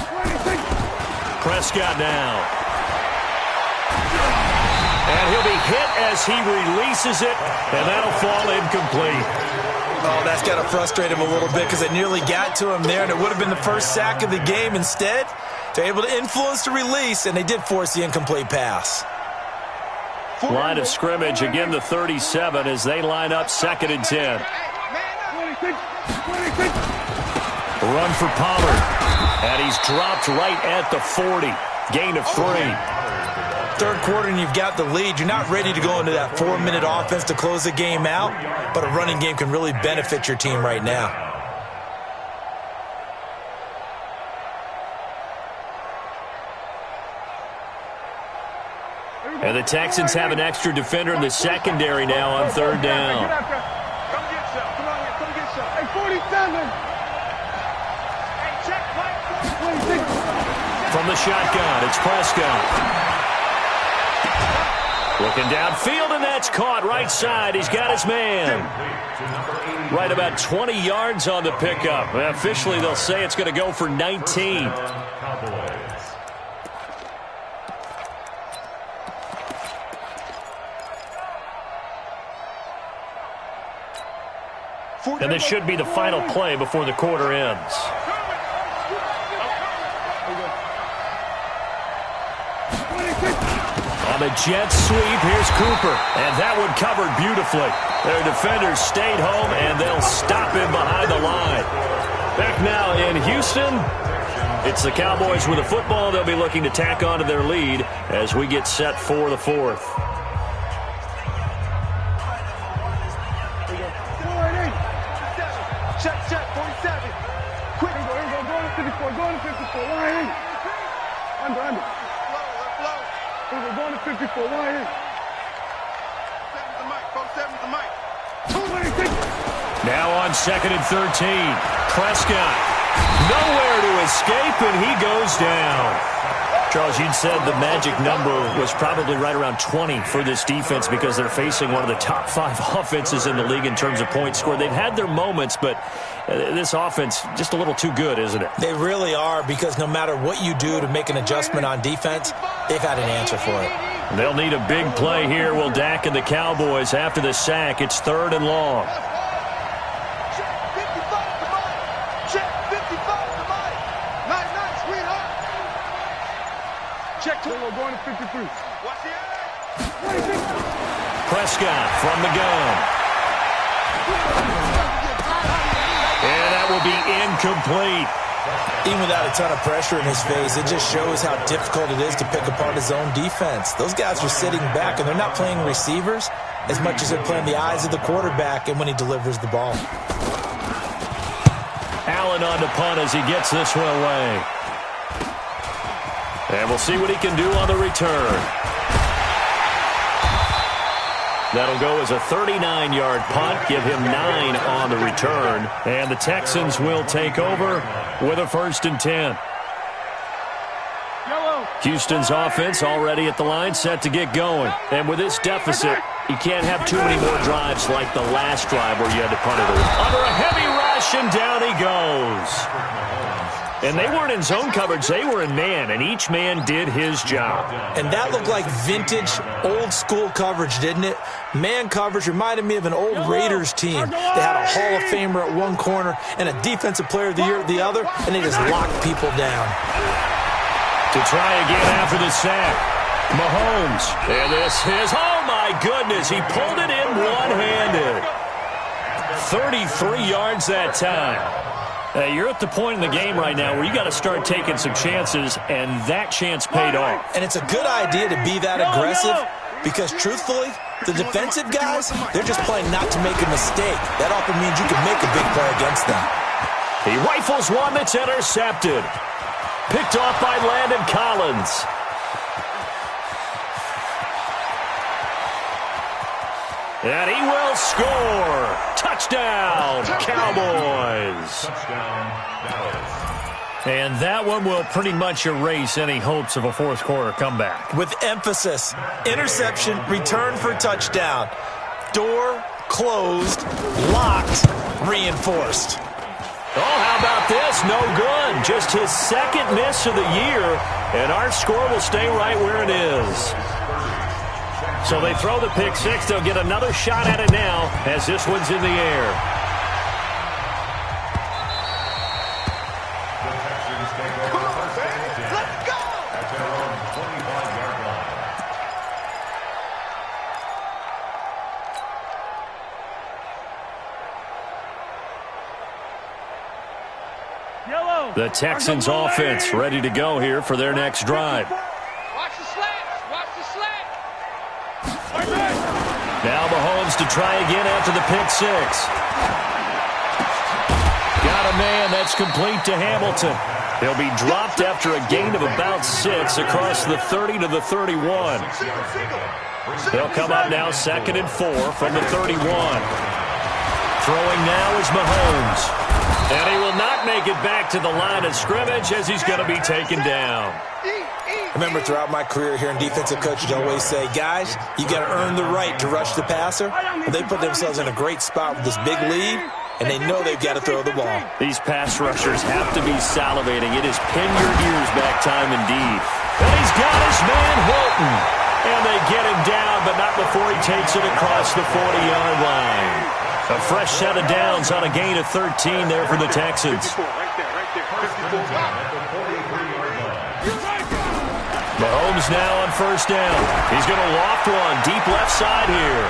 26. Prescott now. And he'll be hit as he releases it, and that'll fall incomplete. Oh, that's got to frustrate him a little bit because they nearly got to him there, and it would have been the first sack of the game. Instead, they're able to influence the release, and they did force the incomplete pass. Line of scrimmage, again the 37 as they line up 2nd and 10. 26. Run for Pollard. And he's dropped right at the 40. Gain of 3. 3rd quarter and you've got the lead. You're not ready to go into that 4-minute offense to close the game out, but a running game can really benefit your team right now. And the Texans have an extra defender in the secondary now on 3rd down. Come get some. Hey, 47. Hey, check, Mike. 26. From the shotgun, it's Prescott. Looking downfield, and that's caught right side. He's got his man. Right about 20 yards on the pickup. Officially, they'll say it's going to go for 19. And this should be the final play before the quarter ends. On the jet sweep, here's Cooper. And that one covered beautifully. Their defenders stayed home, and they'll stop him behind the line. Back now in Houston, it's the Cowboys with the football. They'll be looking to tack on to their lead as we get set for the 4th. 54. Going to 54. Line in. Under. We're going to 54. Line in. 7's the mic. 7's the mic. Now on 2nd and 13. Prescott. Nowhere to escape, and he goes down. Charles, you'd said the magic number was probably right around 20 for this defense because they're facing one of the top 5 offenses in the league in terms of points scored. They've had their moments, but this offense just a little too good, isn't it? They really are, because no matter what you do to make an adjustment on defense, they've had an answer for it. They'll need a big play here, will Dak and the Cowboys after the sack. It's 3rd and long. Check 2. We're going to 53. Watch the Prescott from the gun. And that will be incomplete. Even without a ton of pressure in his face, it just shows how difficult it is to pick apart his own defense. Those guys are sitting back, and they're not playing receivers as much as they're playing the eyes of the quarterback and when he delivers the ball. Allen on to punt as he gets this one away. And we'll see what he can do on the return. That'll go as a 39-yard punt, give him 9 on the return. And the Texans will take over with a 1st and 10. Houston's offense already at the line, set to get going. And with this deficit, you can't have too many more drives like the last drive where you had to punt it under a heavy rush, and down he goes. And they weren't in zone coverage, they were in man, and each man did his job. And that looked like vintage, old-school coverage, didn't it? Man coverage reminded me of an old Raiders team. They had a Hall of Famer at one corner and a Defensive Player of the Year at the other, and they just locked people down. To try again after the sack, Mahomes. And this is, oh my goodness, he pulled it in one-handed. 33 yards that time. You're at the point in the game right now where you got to start taking some chances, and that chance paid off. And it's a good idea to be that aggressive because, truthfully, the defensive guys, they're just playing not to make a mistake. That often means you can make a big play against them. He rifles one that's intercepted. Picked off by Landon Collins. And he will score. Touchdown, Cowboys. And that one will pretty much erase any hopes of a fourth quarter comeback. With emphasis, interception, return for touchdown. Door closed, locked, reinforced. Oh, how about this? No good. Just his 2nd miss of the year, and our score will stay right where it is. So they throw the pick 6. They'll get another shot at it now as this one's in the air. The Texans take over first and 10. Let's go! At their own 25-yard line. Yellow. The Texans offense ready to go here for their next drive. Watch the slats. Watch the slats. Now Mahomes to try again after the pick 6. Got a man that's complete to Hamilton. He'll be dropped after a gain of about 6 across the 30 to the 31. They'll come up now 2nd and 4 from the 31. Throwing now is Mahomes. And he will not make it back to the line of scrimmage as he's going to be taken down. I remember throughout my career here in defensive coaches always say, guys, you got to earn the right to rush the passer. Well, they put themselves in a great spot with this big lead, and they know they've got to throw the ball. These pass rushers have to be salivating. It is pin your ears back time indeed. And he's got his man Hilton. And they get him down, but not before he takes it across the 40-yard line. A fresh set of downs on a gain of 13 there for the Texans. Mahomes now on 1st down. He's going to loft one deep left side here.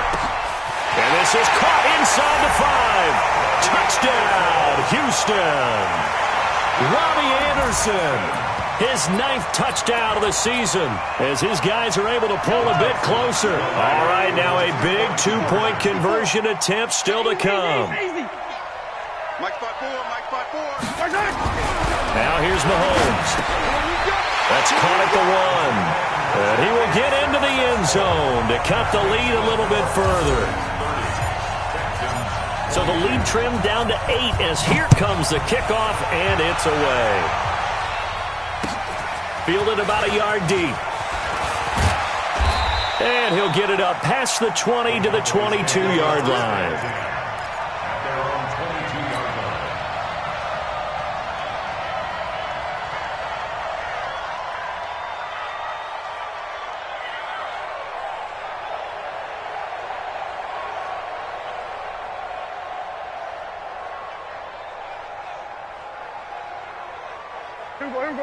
And this is caught inside the 5. Touchdown, Houston. Robbie Anderson, his 9th touchdown of the season as his guys are able to pull a bit closer. All right, now a big 2-point conversion attempt still to come. Mike 5-4, Mike 5-4. Now here's Mahomes. That's caught at the 1. And he will get into the end zone to cut the lead a little bit further. So the lead trimmed down to 8 as here comes the kickoff, and it's away. Fielded about a yard deep. And he'll get it up past the 20 to the 22-yard line.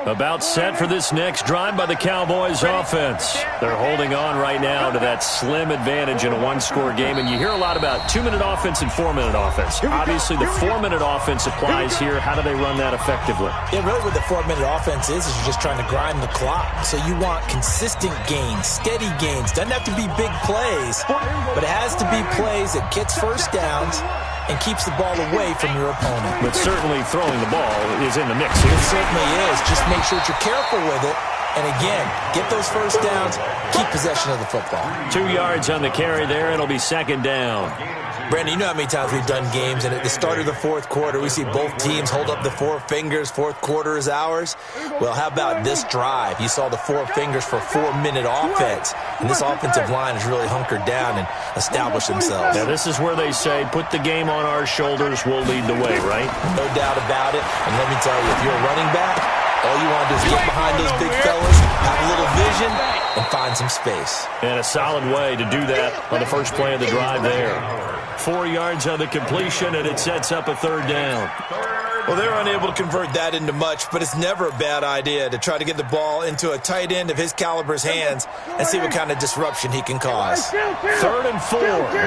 About set for this next drive by the Cowboys offense. They're holding on right now to that slim advantage in a one-score game, and you hear a lot about 2-minute offense and 4-minute offense. Obviously, the 4-minute offense applies here. How do they run that effectively? Yeah, really what the 4-minute offense is you're just trying to grind the clock. So you want consistent gains, steady gains. Doesn't have to be big plays, but it has to be plays that gets first downs and keeps the ball away from your opponent. But certainly throwing the ball is in the mix here. It certainly is. Just make sure that you're careful with it. And again, get those first downs, keep possession of the football. 2 yards on the carry there, and it'll be second down. Brandon, you know how many times we've done games, and at the start of the fourth quarter, we see both teams hold up the 4 fingers, fourth quarter is ours. Well, how about this drive? You saw the 4 fingers for 4-minute offense, and this offensive line has really hunkered down and established themselves. Now, this is where they say, put the game on our shoulders, we'll lead the way, right? No doubt about it, and let me tell you, if you're a running back, all you want to do is get behind those big fellas, have a little vision, and find some space. And a solid way to do that on the first play of the drive there. 4 yards on the completion, and it sets up a third down. Well, they're unable to convert that into much, but it's never a bad idea to try to get the ball into a tight end of his caliber's hands and see what kind of disruption he can cause. 3rd and 4.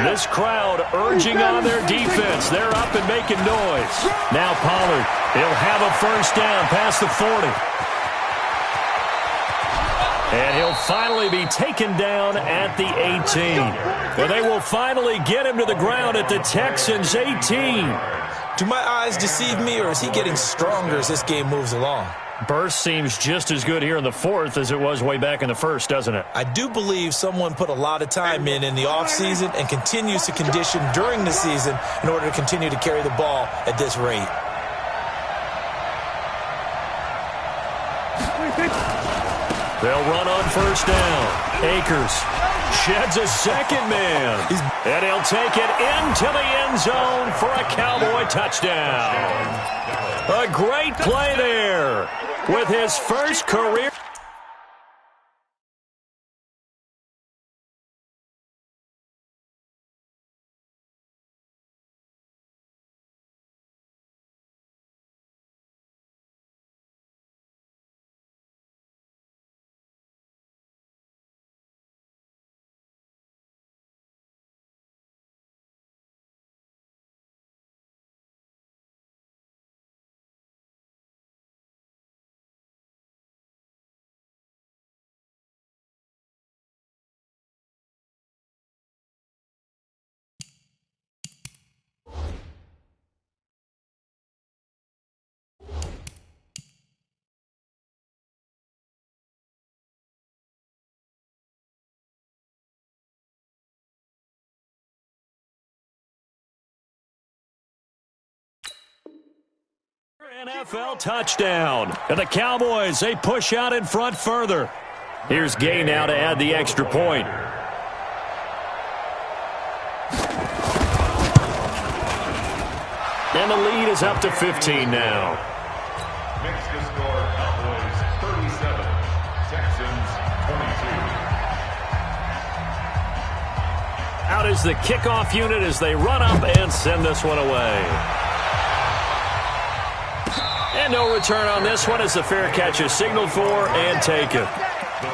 This crowd urging on their defense. They're up and making noise. Now Pollard, he'll have a first down past the 40. And he'll finally be taken down at the 18. Well, they will finally get him to the ground at the Texans' 18. Do my eyes deceive me, or is he getting stronger as this game moves along? Burst seems just as good here in the 4th as it was way back in the 1st, doesn't it? I do believe someone put a lot of time in the offseason and continues to condition during the season in order to continue to carry the ball at this rate. They'll run on first down. Akers sheds a second man. And he'll take it into the end zone for a Cowboy touchdown. A great play there with his first career. NFL touchdown. And the Cowboys, they push out in front further. Here's Gay now to add the extra point. And the lead is up to 15 now. Makes the score Cowboys 37, Texans 22. Out is the kickoff unit as they run up and send this one away. And no return on this one as the fair catch is signaled for and taken. The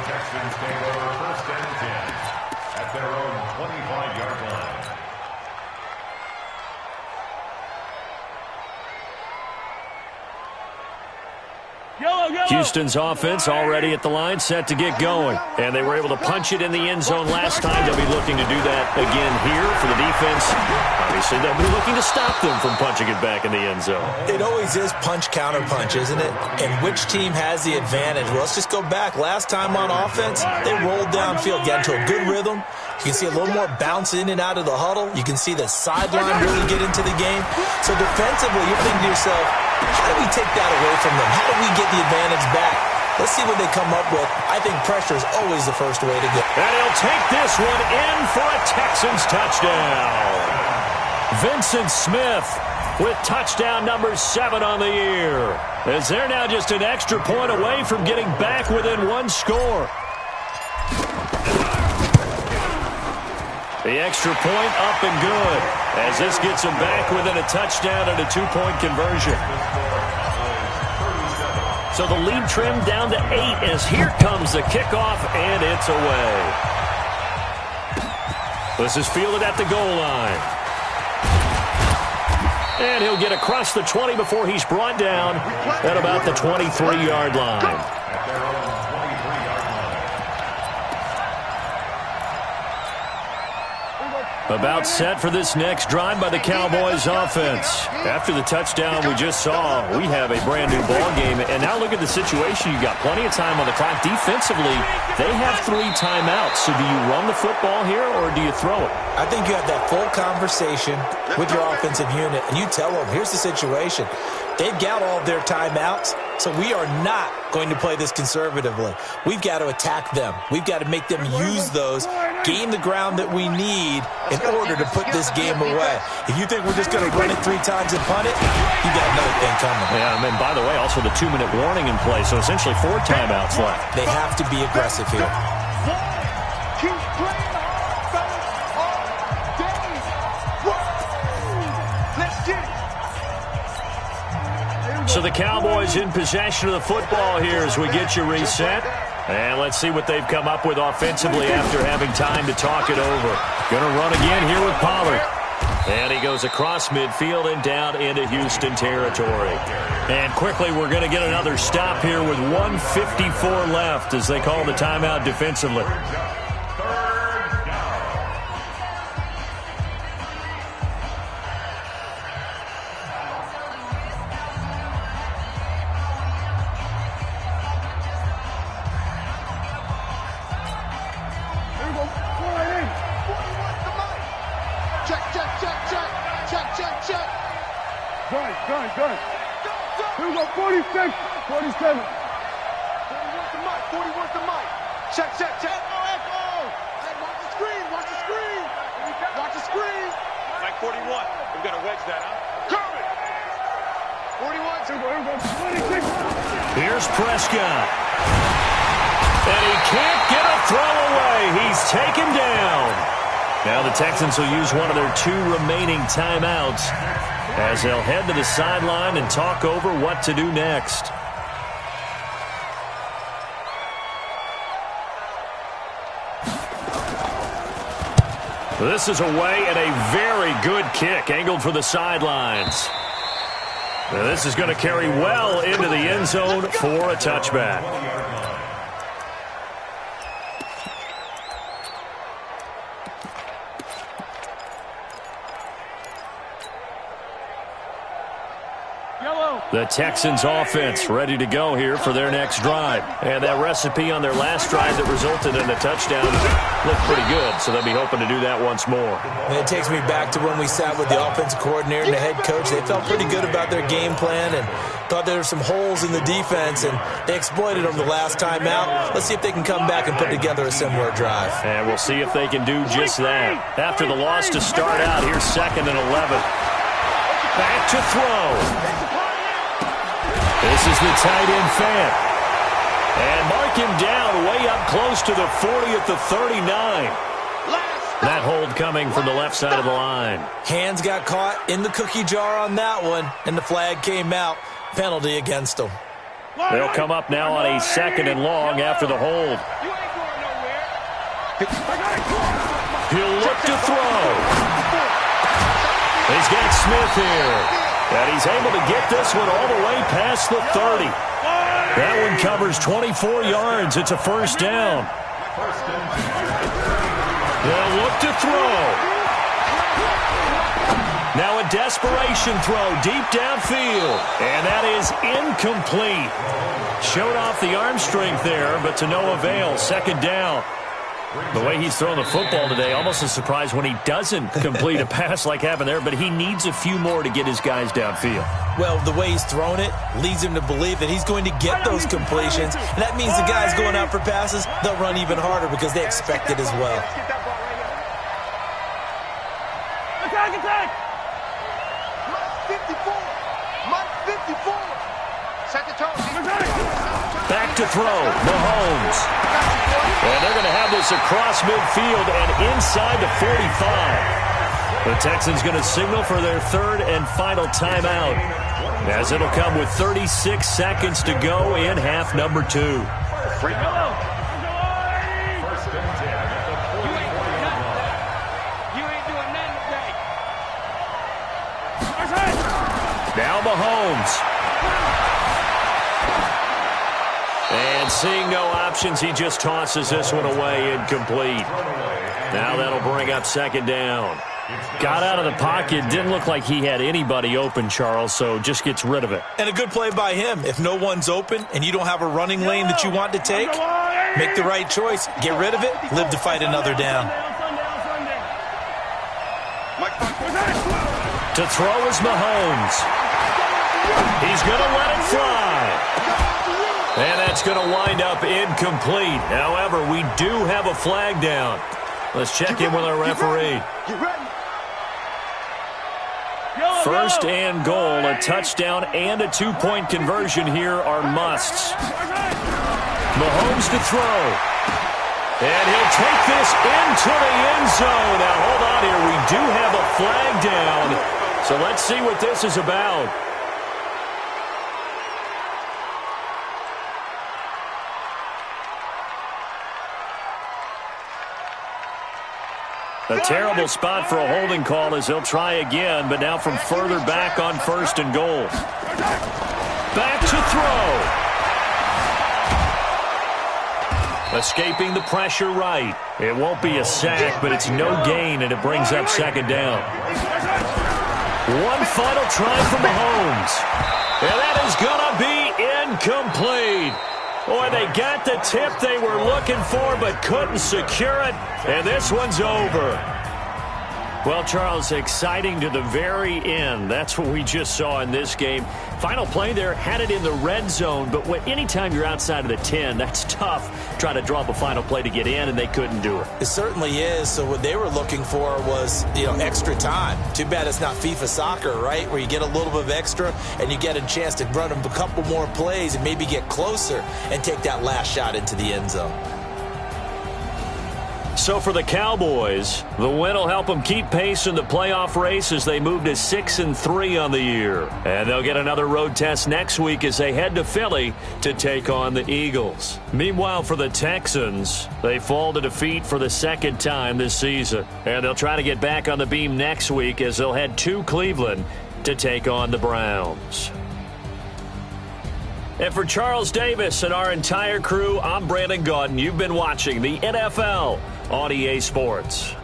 Texans take over 1st and 10 at their own 25-yard line. Houston's offense already at the line, set to get going. And they were able to punch it in the end zone last time. They'll be looking to do that again here for the defense. Obviously, they'll be looking to stop them from punching it back in the end zone. It always is punch-counter-punch, isn't it? And which team has the advantage? Well, let's just go back. Last time on offense, they rolled downfield, got into a good rhythm. You can see a little more bounce in and out of the huddle. You can see the sideline really get into the game. So defensively, you're thinking to yourself, how do we take that away from them? How do we get the advantage back? Let's see what they come up with. I think pressure is always the first way to go. And he'll take this one in for a Texans touchdown. Vincent Smith with touchdown number 7 on the year. As they're now just an extra point away from getting back within one score. The extra point up and good, as this gets them back within a touchdown and a 2-point conversion. So the lead trimmed down to 8 as here comes the kickoff, and it's away. This is fielded at the goal line. And he'll get across the 20 before he's brought down at about the 23-yard line. About set for this next drive by the Cowboys offense. After the touchdown we just saw, we have a brand new ball game. And now look at the situation. You got plenty of time on the clock. Defensively, they have 3 timeouts. So do you run the football here or do you throw it? I think you have that full conversation with your offensive unit, and you tell them, here's the situation. They've got all of their timeouts, so we are not going to play this conservatively. We've got to attack them. We've got to make them use those, gain the ground that we need in order to put this game away. If you think we're just going to run it 3 times and punt it, you got another thing coming. Yeah, and by the way, also the 2-minute warning in play, so essentially 4 timeouts left. They have to be aggressive here. Keep playing hard, fellas, all day. Let's get it. So the Cowboys in possession of the football here as we get you reset. And let's see what they've come up with offensively after having time to talk it over. Going to run again here with Pollard. And he goes across midfield and down into Houston territory. And quickly we're going to get another stop here with 1:54 left as they call the timeout defensively. Done. Here we go, 46, 47. 41 to Mike, 41 to Mike. Check. Echo. Hey, watch the screen. Watch the screen. Mike 41. We've got to wedge that, huh? Coming. 41. Here we go, 26. Here's Prescott. And he can't get a throw away. He's taken down. Now the Texans will use one of their 2 remaining timeouts as they'll head to the sideline and talk over what to do next. This is away and a very good kick angled for the sidelines. Now this is going to carry well into the end zone for a touchback. The Texans offense ready to go here for their next drive. And that recipe on their last drive that resulted in a touchdown looked pretty good, so they'll be hoping to do that once more. And it takes me back to when we sat with the offensive coordinator and the head coach. They felt pretty good about their game plan and thought there were some holes in the defense, and they exploited them the last time out. Let's see if they can come back and put together a similar drive. And we'll see if they can do just that. After the loss to start out, here's 2nd and 11. Back to throw. This is the tight end Fant. And mark him down way up close to the 40 at the 39. That hold coming from the left side of the line. Hands got caught in the cookie jar on that one, and the flag came out. Penalty against them. They'll come up now on a 2nd and long after the hold. He'll look to throw. He's got Smith here. And he's able to get this one all the way past the 30. That one covers 24 yards. It's a first down. They'll look to throw. Now a desperation throw deep downfield. And that is incomplete. Showed off the arm strength there, but to no avail. Second down. The way he's throwing the football today, almost a surprise when he doesn't complete a pass like happened there, but he needs a few more to get his guys downfield. Well, the way he's thrown it leads him to believe that he's going to get those completions, and that means the guys going out for passes, they'll run even harder because they expect it as well. Attack, attack! Mike 54! Mike 54! Second toe. Back to throw, Mahomes. And they're going to have this across midfield and inside the 45. The Texans going to signal for their third and final timeout, as it'll come with 36 seconds to go in half number 2. You ain't doing nothing today. Now Mahomes. And seeing no options, he just tosses this one away, incomplete. Now that'll bring up second down. Got out of the pocket, didn't look like he had anybody open, Charles, so just gets rid of it. And a good play by him. If no one's open and you don't have a running lane that you want to take, make the right choice. Get rid of it, live to fight another down. To throw is Mahomes. He's going to let it fly. And that's going to wind up incomplete. However, we do have a flag down. Let's check in with our referee. First and goal, a touchdown and a two-point conversion here are musts. Mahomes to throw. And he'll take this into the end zone. Now, hold on here. We do have a flag down. So let's see what this is about. A terrible spot for a holding call as he'll try again, but now from further back on first and goal. Back to throw. Escaping the pressure right. It won't be a sack, but it's no gain, and it brings up second down. One final try from Mahomes. And that is going to be incomplete. Boy, they got the tip they were looking for but couldn't secure it, and this one's over. Well, Charles, exciting to the very end. That's what we just saw in this game. Final play there, had it in the red zone, but anytime you're outside of the 10, that's tough. Try to drop a final play to get in, and they couldn't do it. It certainly is. So what they were looking for was, extra time. Too bad it's not FIFA soccer, right, where you get a little bit of extra and you get a chance to run a couple more plays and maybe get closer and take that last shot into the end zone. So for the Cowboys, the win will help them keep pace in the playoff race as they move to 6-3 on the year. And they'll get another road test next week as they head to Philly to take on the Eagles. Meanwhile, for the Texans, they fall to defeat for the second time this season. And they'll try to get back on the beam next week as they'll head to Cleveland to take on the Browns. And for Charles Davis and our entire crew, I'm Brandon Gaudin. You've been watching the NFL on EA Sports.